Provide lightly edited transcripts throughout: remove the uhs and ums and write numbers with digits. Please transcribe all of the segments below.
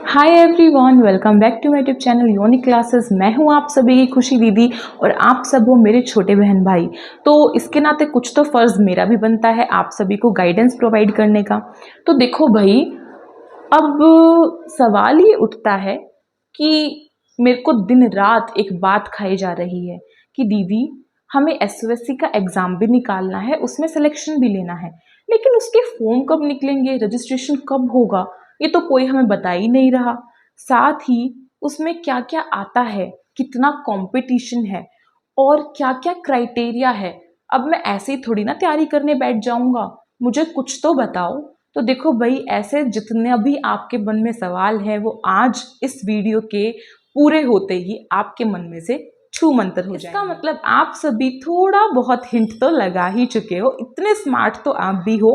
Hi everyone, welcome back to my YouTube channel unique classes. मैं हूं आप सभी की खुशी दीदी और आप सब हो मेरे छोटे बहन भाई। तो इसके नाते कुछ तो फ़र्ज़ मेरा भी बनता है आप सभी को गाइडेंस प्रोवाइड करने का। तो देखो भाई, अब सवाल ये उठता है कि मेरे को दिन रात एक बात खाई जा रही है कि दीदी हमें एसओएससी का एग्ज़ाम भी निकालना है, उसमें सिलेक्शन भी लेना है, लेकिन उसके फॉर्म कब निकलेंगे, रजिस्ट्रेशन कब होगा, ये तो कोई हमें बता ही नहीं रहा। साथ ही उसमें क्या क्या आता है, कितना कंपटीशन है और क्या क्या क्राइटेरिया है। अब मैं ऐसे ही थोड़ी ना तैयारी करने बैठ जाऊंगा, मुझे कुछ तो बताओ। तो देखो भाई, ऐसे जितने भी आपके मन में सवाल है वो आज इस वीडियो के पूरे होते ही आपके मन में से छू मंतर हो जाएंगे। इसका मतलब आप सभी थोड़ा बहुत हिंट तो लगा ही चुके हो, इतने स्मार्ट तो आप भी हो।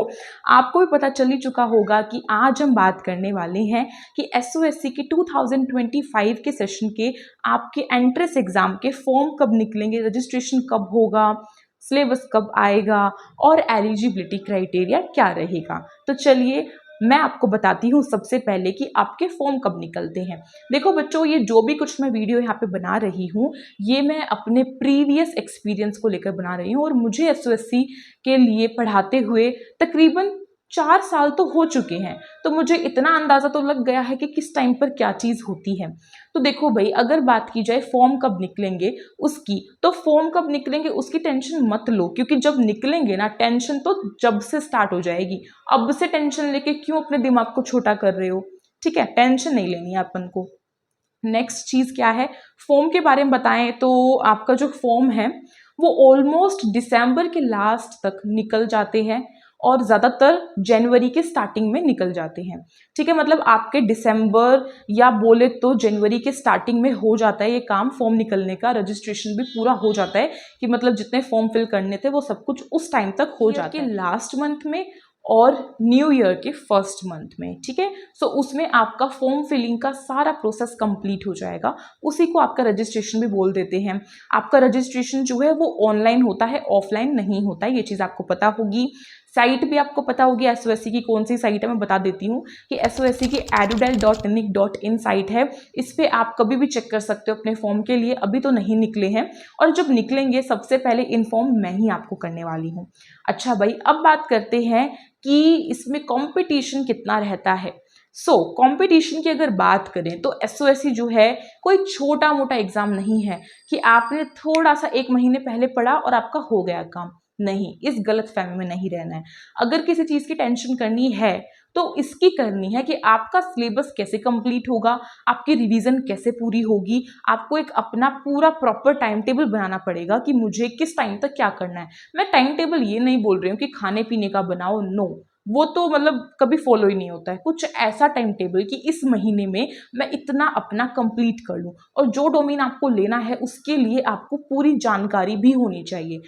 आपको भी पता चल ही चुका होगा कि आज हम बात करने वाले हैं कि एसओएससी के 2025 के सेशन के आपके एंट्रेंस एग्जाम के फॉर्म कब निकलेंगे, रजिस्ट्रेशन कब होगा, सिलेबस कब आएगा और एलिजिबिलिटी क्राइटेरिया क्या रहेगा। तो चलिए मैं आपको बताती हूँ सबसे पहले कि आपके फॉर्म कब निकलते हैं। देखो बच्चों, ये जो भी कुछ मैं वीडियो यहाँ पे बना रही हूँ ये मैं अपने प्रीवियस एक्सपीरियंस को लेकर बना रही हूँ और मुझे एसओएससी के लिए पढ़ाते हुए तकरीबन 4 साल तो हो चुके हैं। तो मुझे इतना अंदाज़ा तो लग गया है कि किस टाइम पर क्या चीज़ होती है। तो देखो भाई, अगर बात की जाए फॉर्म कब निकलेंगे उसकी, तो फॉर्म कब निकलेंगे उसकी टेंशन मत लो, क्योंकि जब निकलेंगे ना टेंशन तो जब से स्टार्ट हो जाएगी। अब से टेंशन लेके क्यों अपने दिमाग को छोटा कर रहे हो? ठीक है, टेंशन नहीं लेनी है अपन को। नेक्स्ट चीज़ क्या है, फॉर्म के बारे में बताएं तो आपका जो फॉर्म है वो ऑलमोस्ट दिसंबर के लास्ट तक निकल जाते हैं और ज़्यादातर जनवरी के स्टार्टिंग में निकल जाते हैं। ठीक है, मतलब आपके दिसंबर या बोले तो जनवरी के स्टार्टिंग में हो जाता है ये काम, फॉर्म निकलने का, रजिस्ट्रेशन भी पूरा हो जाता है कि मतलब जितने फॉर्म फिल करने थे वो सब कुछ उस टाइम तक हो जाता है, लास्ट मंथ में और न्यू ईयर के फर्स्ट मंथ में। ठीक है, सो उसमें आपका फॉर्म फिलिंग का सारा प्रोसेस कंप्लीट हो जाएगा। उसी को आपका रजिस्ट्रेशन भी बोल देते हैं। आपका रजिस्ट्रेशन जो है वो ऑनलाइन होता है, ऑफलाइन नहीं होता है, ये चीज़ आपको पता होगी। साइट भी आपको पता होगी एसओएससी की कौन सी साइट है, मैं बता देती हूँ कि एसओएससी की edudel.nic.in साइट है। इस पर आप कभी भी चेक कर सकते हो अपने फॉर्म के लिए। अभी तो नहीं निकले हैं और जब निकलेंगे सबसे पहले इन्फॉर्म मैं ही आपको करने वाली हूँ। अच्छा भाई, अब बात करते हैं कि इसमें कंपटीशन कितना रहता है। कंपटीशन की अगर बात करें तो एसओएससी जो है कोई छोटा मोटा एग्जाम नहीं है कि आपने थोड़ा सा 1 महीने पहले पढ़ा और आपका हो गया काम। नहीं, इस गलत फहमी में नहीं रहना है। अगर किसी चीज़ की टेंशन करनी है तो इसकी करनी है कि आपका सिलेबस कैसे कंप्लीट होगा, आपकी रिवीजन कैसे पूरी होगी। आपको एक अपना पूरा प्रॉपर टाइम टेबल बनाना पड़ेगा कि मुझे किस टाइम तक क्या करना है। मैं टाइम टेबल ये नहीं बोल रही हूँ कि खाने पीने का बनाओ, नो, वो तो मतलब कभी फॉलो ही नहीं होता है। कुछ ऐसा टाइम टेबल कि इस महीने में मैं इतना अपना कंप्लीट कर लूँ, और जो डोमेन आपको लेना है उसके लिए आपको पूरी जानकारी भी होनी चाहिए।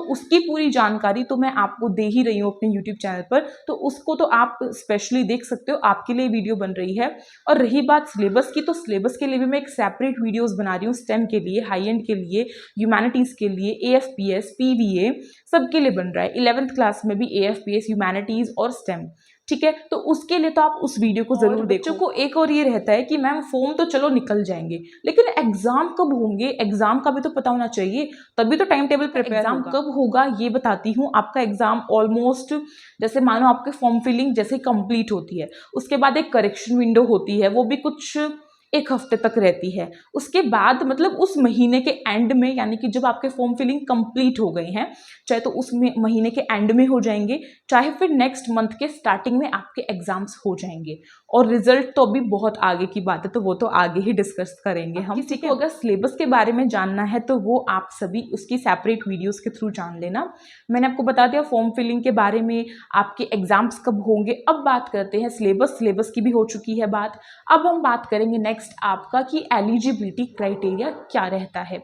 उसकी पूरी जानकारी तो मैं आपको दे ही रही हूँ अपने यूट्यूब चैनल पर, तो उसको तो आप स्पेशली देख सकते हो, आपके लिए वीडियो बन रही है। और रही बात सिलेबस की, तो सिलेबस के लिए भी मैं एक सेपरेट वीडियोस बना रही हूँ, स्टेम के लिए, हाई एंड के लिए, ह्यूमैनिटीज़ के लिए, एएफपीएस, पीवीए, सबके लिए बन रहा है। 11th क्लास में भी एएफपीएस, ह्यूमैनिटीज़ और स्टेम। ठीक है, तो उसके लिए तो आप उस वीडियो को जरूर देखो। बच्चों को एक और ये रहता है कि मैम फॉर्म तो चलो निकल जाएंगे, लेकिन एग्जाम कब होंगे, एग्जाम का भी तो पता होना चाहिए, तभी तो टाइम टेबल प्रिपेयर होगा। एग्जाम कब होगा ये बताती हूँ। आपका एग्जाम ऑलमोस्ट, जैसे मानो आपके फॉर्म फिलिंग जैसे कंप्लीट होती है उसके बाद एक करेक्शन विंडो होती है, वो भी कुछ 1 हफ्ते तक रहती है। उसके बाद मतलब उस महीने के एंड में, यानी कि जब आपके फॉर्म फिलिंग कंप्लीट हो गए हैं, चाहे तो उस महीने के एंड में हो जाएंगे, चाहे फिर नेक्स्ट मंथ के स्टार्टिंग में आपके एग्जाम्स हो जाएंगे। और रिजल्ट तो अभी बहुत आगे की बात है, तो वो तो आगे ही डिस्कस करेंगे हम। किसी को अगर सिलेबस के बारे में जानना है तो वो आप सभी उसकी सेपरेट वीडियोस के थ्रू जान लेना। मैंने आपको बता दिया फॉर्म फिलिंग के बारे में, आपके एग्जाम्स कब होंगे। अब बात करते हैं सिलेबस की भी हो चुकी है बात। अब हम बात करेंगे नेक्स्ट आपका कि एलिजिबिलिटी क्राइटेरिया क्या रहता है।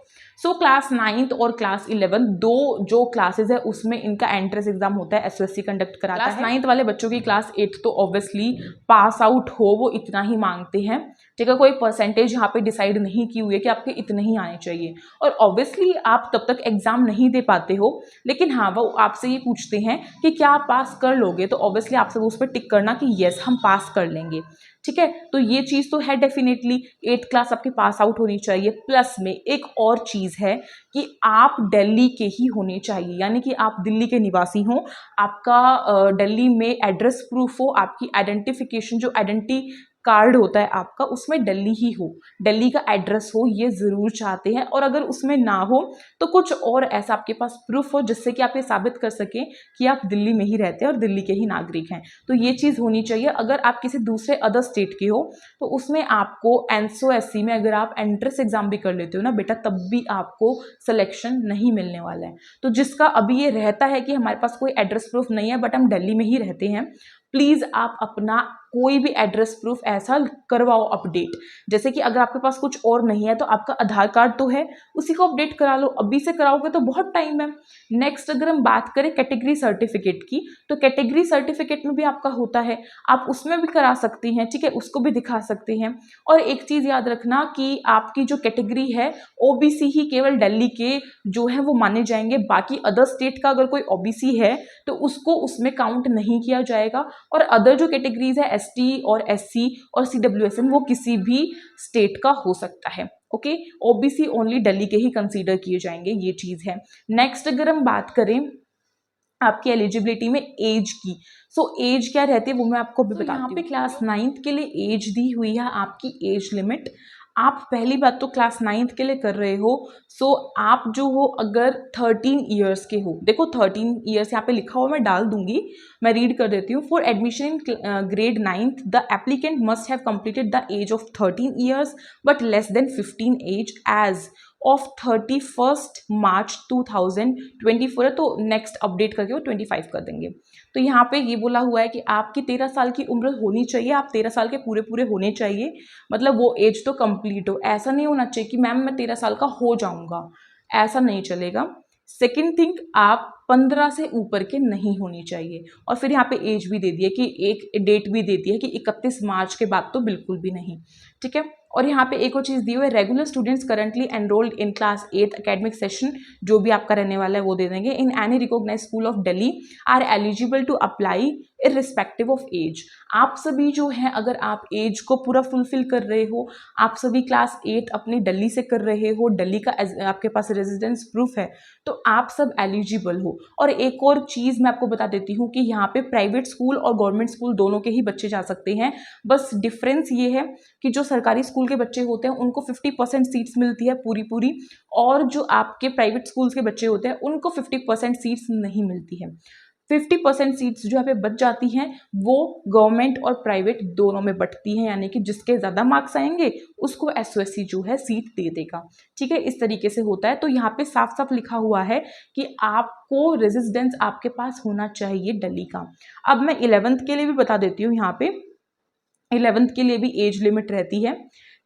क्लास 9th और क्लास 11 दो जो क्लासेस है उसमें इनका एंट्रेंस एग्जाम होता है, एसओएससी कंडक्ट कराता है। क्लास 9th वाले बच्चों की क्लास 8th तो ऑब्वियसली पास आउट हो, वो इतना ही मांगते हैं। ठीक है, कोई परसेंटेज यहाँ पे डिसाइड नहीं की हुई है कि आपके इतने ही आने चाहिए, और ऑब्वियसली आप तब तक एग्जाम नहीं दे पाते हो, लेकिन हाँ वो आपसे ये पूछते हैं कि क्या आप पास कर लोगे, तो ऑब्वियसली आप सब उस पर टिक करना कि येस हम पास कर लेंगे। ठीक है। तो ये चीज़ तो है डेफिनेटली, 8th क्लास आपके पास आउट होनी चाहिए। प्लस में एक और चीज़ है कि आप दिल्ली के ही होने चाहिए, यानी कि आप दिल्ली के निवासी हों, आपका दिल्ली में एड्रेस प्रूफ हो, आपकी आइडेंटिफिकेशन जो आइडेंटिटी कार्ड होता है आपका, उसमें दिल्ली ही हो, दिल्ली का एड्रेस हो, ये ज़रूर चाहते हैं। और अगर उसमें ना हो तो कुछ और ऐसा आपके पास प्रूफ हो जिससे कि आप ये साबित कर सकें कि आप दिल्ली में ही रहते हैं और दिल्ली के ही नागरिक हैं। तो ये चीज़ होनी चाहिए। अगर आप किसी दूसरे अदर स्टेट के हो तो उसमें आपको एनसीओएससी में अगर आप एंट्रेंस एग्जाम भी कर लेते हो ना बेटा, तब भी आपको सिलेक्शन नहीं मिलने वाला है। तो जिसका अभी ये रहता है कि हमारे पास कोई एड्रेस प्रूफ नहीं है बट हम दिल्ली में ही रहते हैं, प्लीज़ आप अपना कोई भी एड्रेस प्रूफ ऐसा करवाओ अपडेट। जैसे कि अगर आपके पास कुछ और नहीं है तो आपका आधार कार्ड तो है, उसी को अपडेट करा लो, अभी से कराओगे तो बहुत टाइम है। नेक्स्ट अगर हम बात करें कैटेगरी सर्टिफिकेट की, तो कैटेगरी सर्टिफिकेट में भी आपका होता है, आप उसमें भी करा सकती हैं, ठीक है, उसको भी दिखा सकते हैं। और एक चीज़ याद रखना कि आपकी जो कैटेगरी है ओबीसी ही केवल दिल्ली के जो है वो माने जाएंगे, बाकी अदर स्टेट का अगर कोई ओबीसी है तो उसको उसमें काउंट नहीं किया जाएगा। और अदर जो कैटेगरीज है एसटी और एससी और सीडब्ल्यूएसएन, वो किसी भी स्टेट का हो सकता है। ओके, ओबीसी ओनली दिल्ली के ही कंसीडर किए जाएंगे, ये चीज है। नेक्स्ट अगर हम बात करें आपकी एलिजिबिलिटी में एज की, सो एज क्या रहती है वो मैं आपको भी बताती हूँ। यहाँ पे क्लास 9th के लिए एज दी हुई है आपकी एज लिमिट। आप पहली बात तो क्लास 9th के लिए कर रहे हो, सो आप जो हो अगर 13 ईयर्स के हो, देखो 13 ईयर्स यहाँ पे लिखा हुआ मैं डाल दूंगी, मैं रीड कर देती हूँ। For admission in grade 9th the applicant must have completed the age of 13 years but less than 15 age age of 31 March 2024 है, तो नेक्स्ट अपडेट करके वो 25 कर देंगे। तो यहाँ पे ये बोला हुआ है कि आपकी 13 साल की उम्र होनी चाहिए, आप 13 साल के पूरे पूरे होने चाहिए, मतलब वो एज तो कंप्लीट हो। ऐसा नहीं होना चाहिए कि मैम मैं 13 साल का हो जाऊंगा, ऐसा नहीं चलेगा। सेकेंड थिंग, आप 15 से ऊपर के नहीं होनी चाहिए। और फिर यहाँ पे एज भी दे दी है कि एक डेट भी दे दी है कि 31 मार्च के बाद तो बिल्कुल भी नहीं, ठीक है। और यहाँ पे एक और चीज़ दी हुई है, regular students currently enrolled in class 8th academic session, जो भी आपका रहने वाला है वो दे देंगे, in any recognise school of Delhi are eligible to apply irrespective of age. आप सभी जो हैं, अगर आप एज को पूरा फुलफिल कर रहे हो, आप सभी क्लास 8 अपनी दिल्ली से कर रहे हो, दिल्ली का आपके पास रेजिडेंस प्रूफ है, तो आप सब एलिजिबल हो। और एक और चीज़ मैं आपको बता देती हूँ कि यहाँ पे प्राइवेट स्कूल और गवर्नमेंट स्कूल दोनों के ही बच्चे जा सकते हैं। बस डिफरेंस ये है कि जो सरकारी स्कूल के बच्चे होते हैं उनको 50% सीट्स मिलती है पूरी पूरी, और जो आपके प्राइवेट स्कूल्स के बच्चे होते हैं उनको 50% सीट्स नहीं मिलती है। 50% सीट्स जो यहाँ पे बच जाती हैं वो गवर्नमेंट और प्राइवेट दोनों में बटती हैं, यानी कि जिसके ज़्यादा मार्क्स आएंगे उसको एसओएससी जो है सीट दे देगा, ठीक है, इस तरीके से होता है। तो यहाँ पे साफ साफ लिखा हुआ है कि आपको रेजिडेंस आपके पास होना चाहिए दिल्ली का। अब मैं 11th के लिए भी बता देती हूँ, यहाँ पे 11th के लिए भी एज लिमिट रहती है।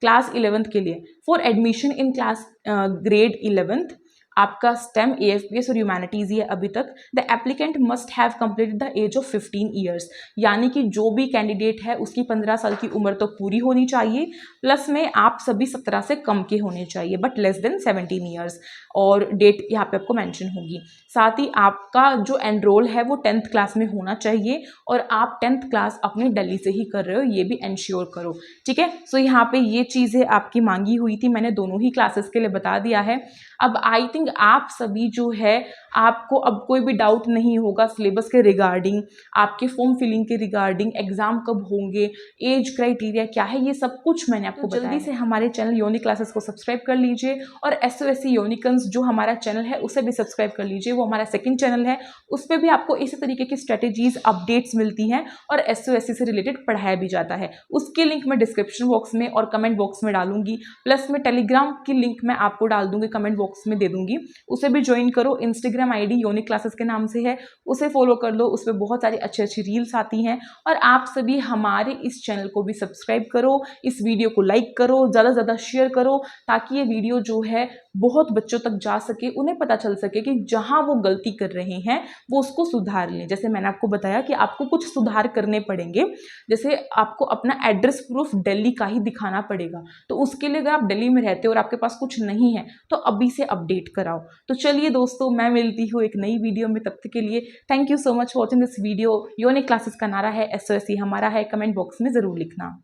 क्लास 11th के लिए for admission in class grade 11th आपका स्टेम एएफपीएस और ह्यूमैनिटीज ही है अभी तक, the applicant must have completed the age of 15 years, यानी कि जो भी कैंडिडेट है उसकी 15 साल की उम्र तो पूरी होनी चाहिए, प्लस में आप सभी 17 से कम के होने चाहिए बट लेस देन 17 ईयर्स, और डेट यहाँ पे आपको मेंशन होगी। साथ ही आपका जो एनरोल है वो 10th क्लास में होना चाहिए, और आप 10th क्लास अपने दिल्ली से ही कर रहे हो, ये भी इंश्योर करो, ठीक है। सो यहाँ पे ये चीज़ें आपकी मांगी हुई थी, मैंने दोनों ही क्लासेस के लिए बता दिया है। अब आई थिंक आप सभी जो है, आपको अब कोई भी डाउट नहीं होगा सिलेबस के रिगार्डिंग, आपके फॉर्म फिलिंग के रिगार्डिंग, एग्जाम कब होंगे, एज क्राइटेरिया क्या है, ये सब कुछ मैंने आपको बताया। जल्दी से हमारे चैनल योनिक क्लासेस को सब्सक्राइब कर लीजिए, और एसओएससी योनिकन्स जो हमारा चैनल है उसे भी सब्सक्राइब कर लीजिए, वो हमारा सेकंड चैनल है, उस पर भी आपको इसी तरीके की स्ट्रेटेजीज अपडेट्स मिलती हैं और एसओएससी से रिलेटेड पढ़ाया भी जाता है। उसकी लिंक मैं डिस्क्रिप्शन बॉक्स में और कमेंट बॉक्स में डालूंगी, प्लस में टेलीग्राम की लिंक मैं आपको डाल दूंगी, कमेंट बॉक्स में दे दूंगी, उसे भी ज्वाइन करो। इंस्टाग्राम आईडी योनिक क्लासेस के नाम से है, उसे फॉलो कर लो, उस पर बहुत सारी अच्छी अच्छी रील्स आती हैं। और आप सभी हमारे इस चैनल को भी सब्सक्राइब करो, इस वीडियो को लाइक करो, ज़्यादा से ज़्यादा शेयर करो, ताकि ये वीडियो जो है बहुत बच्चों तक जा सके, उन्हें पता चल सके कि जहां वो गलती कर रहे हैं वो उसको सुधार लें। जैसे मैंने आपको बताया कि आपको कुछ सुधार करने पड़ेंगे, जैसे आपको अपना एड्रेस प्रूफ दिल्ली का ही दिखाना पड़ेगा, तो उसके लिए अगर आप दिल्ली में रहते हो और आपके पास कुछ नहीं है तो अभी से अपडेट कराओ। तो चलिए दोस्तों, मैं मिलती हूँ एक नई वीडियो में, तब तक के लिए thank you so much for watching this video. Unique classes का नारा है एसओएससी हमारा है, कमेंट बॉक्स में जरूर लिखना।